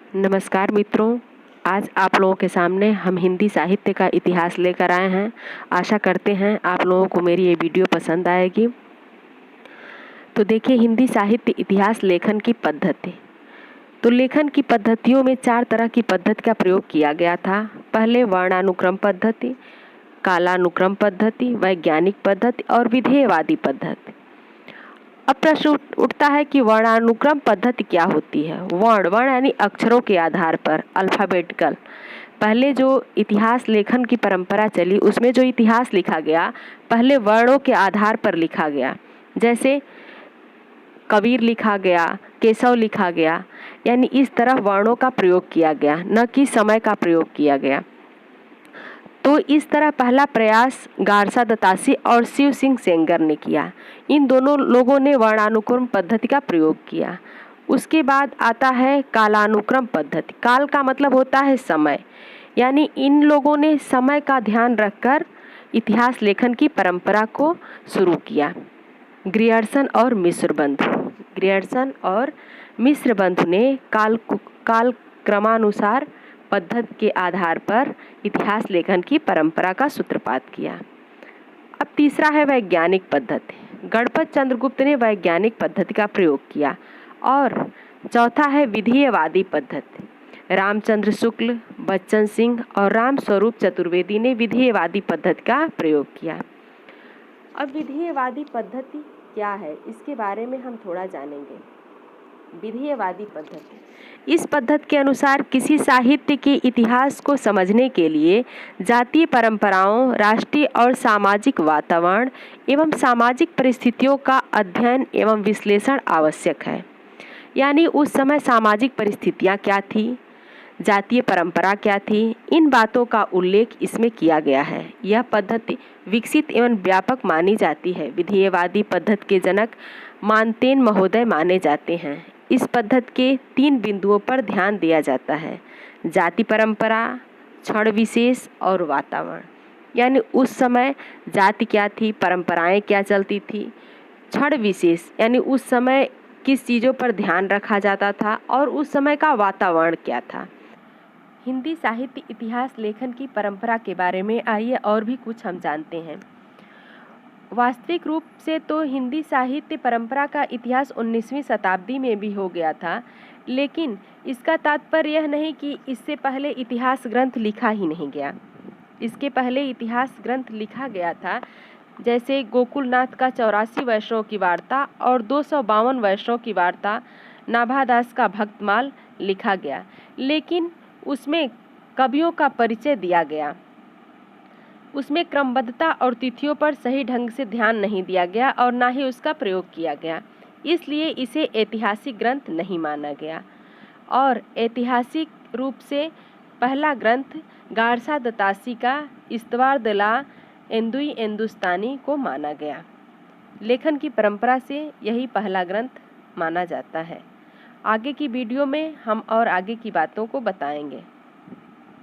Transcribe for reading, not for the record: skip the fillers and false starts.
नमस्कार मित्रों, आज आप लोगों के सामने हम हिंदी साहित्य का इतिहास लेकर आए हैं। आशा करते हैं आप लोगों को मेरी ये वीडियो पसंद आएगी। तो देखिए, हिंदी साहित्य इतिहास लेखन की पद्धति। तो लेखन की पद्धतियों में 4 तरह की पद्धति का प्रयोग किया गया था। पहले वर्णानुक्रम पद्धति, कालानुक्रम पद्धति, वैज्ञानिक पद्धति और विधेयवादी पद्धति। अब प्रश्न उठता है कि वर्णानुक्रम पद्धति क्या होती है। वर्ण यानी अक्षरों के आधार पर, अल्फ़ाबेटिकल। पहले जो इतिहास लेखन की परंपरा चली उसमें जो इतिहास लिखा गया पहले वर्णों के आधार पर लिखा गया। जैसे कबीर लिखा गया, केशव लिखा गया, यानी इस तरह वर्णों का प्रयोग किया गया, न कि समय का प्रयोग किया गया। तो इस तरह पहला प्रयास गारसा दत्तासी और शिव सिंह सेंगर ने किया। इन दोनों लोगों ने वर्णानुक्रम पद्धति का प्रयोग किया। उसके बाद आता है कालानुक्रम पद्धति। काल का मतलब होता है समय, यानी इन लोगों ने समय का ध्यान रखकर इतिहास लेखन की परंपरा को शुरू किया। ग्रियर्सन और मिश्र बंधु ने काल क्रमानुसार पद्धति के आधार पर इतिहास लेखन की परंपरा का सूत्रपात किया। अब तीसरा है वैज्ञानिक पद्धति। गणपत चंद्रगुप्त ने वैज्ञानिक पद्धति का प्रयोग किया। और चौथा है विधेयवादी पद्धति। रामचंद्र शुक्ल, बच्चन सिंह और रामस्वरूप चतुर्वेदी ने विधेयवादी पद्धति का प्रयोग किया। अब विधेयवादी पद्धति क्या है, इसके बारे में हम थोड़ा जानेंगे। विधेयवादी पद्धति, इस पद्धति के अनुसार किसी साहित्य के इतिहास को समझने के लिए जातीय परंपराओं, राष्ट्रीय और सामाजिक वातावरण एवं सामाजिक परिस्थितियों का अध्ययन एवं विश्लेषण आवश्यक है। यानी उस समय सामाजिक परिस्थितियां क्या थी, जातीय परंपरा क्या थी, इन बातों का उल्लेख इसमें किया गया है। यह पद्धति विकसित एवं व्यापक मानी जाती है। विधेयवादी पद्धति के जनक मानतेन महोदय माने जाते हैं। इस पद्धति के 3 बिंदुओं पर ध्यान दिया जाता है: जाति परंपरा, क्षण विशेष और वातावरण। यानी उस समय जाति क्या थी, परंपराएं क्या चलती थी, क्षण विशेष यानी उस समय किस चीज़ों पर ध्यान रखा जाता था और उस समय का वातावरण क्या था। हिंदी साहित्य इतिहास लेखन की परंपरा के बारे में आइए और भी कुछ हम जानते हैं। वास्तविक रूप से तो हिंदी साहित्य परंपरा का इतिहास 19वीं शताब्दी में भी हो गया था, लेकिन इसका तात्पर्य यह नहीं कि इससे पहले इतिहास ग्रंथ लिखा ही नहीं गया। इसके पहले इतिहास ग्रंथ लिखा गया था। जैसे गोकुलनाथ का 84 वैष्णव की वार्ता और 252 वैष्णव की वार्ता, नाभादास का भक्तमाल लिखा गया, लेकिन उसमें कवियों का परिचय दिया गया। उसमें क्रमबद्धता और तिथियों पर सही ढंग से ध्यान नहीं दिया गया और ना ही उसका प्रयोग किया गया, इसलिए इसे ऐतिहासिक ग्रंथ नहीं माना गया। और ऐतिहासिक रूप से पहला ग्रंथ गारसा दत्तासी का इस्तवार दला एंदुई एंदुस्तानी को माना गया। लेखन की परंपरा से यही पहला ग्रंथ माना जाता है। आगे की वीडियो में हम और आगे की बातों को बताएंगे।